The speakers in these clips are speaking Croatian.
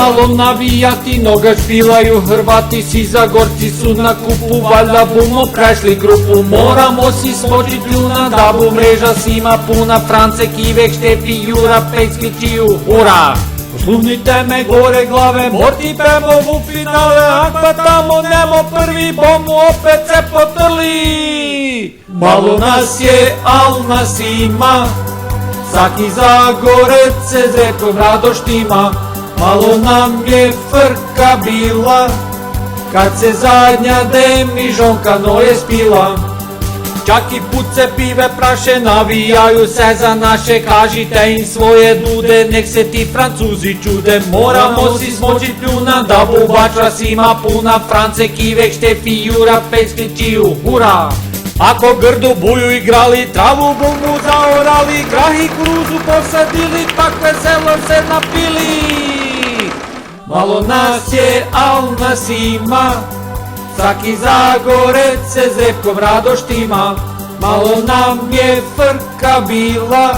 malo navijati, nogač pilaju Hrvati, svi Zagorci su na kupu, valjda bumo prešli grupu. Moramo si smočit ljuna, da bu mreža svima puna, France, Kivek, Štefi, Jura, Pekski, Čiju, ura! Posluhnite me gore glave, morti pemo u finale, akva tamo nemo prvi, bomu opet se potrli. Malo nas je, al nas ima, svaki Zagorec se s rekom radoštima. Malo nam je frka bila, kad se zadnja demižonka noje spila. Čak i puce pive praše, navijaju se za naše, kažite im svoje dude, nek se ti Francuzi čude. Moramo si smočit pljuna, da bubača svima puna, France, Kivek, Štefi, Jura, Pekski, Čiju, hura! Ako grdu buju igrali, travu bumu zaorali, grah i kuruzu posadili, pak veselo se napili. Malo nas je, al nas ima, svaki Zagorec se s repkom radoštima. Malo nam je frka bila,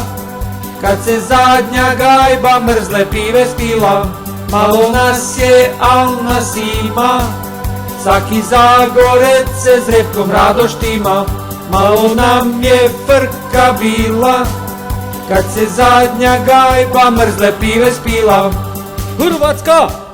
kad se zadnja gajba mrzle pive spila. Malo nas je, al nas ima, svaki Zagorec se s repkom radoštima. Malo nam je frka bila, kad se zadnja gajba mrzle pive spila. Hrvatska!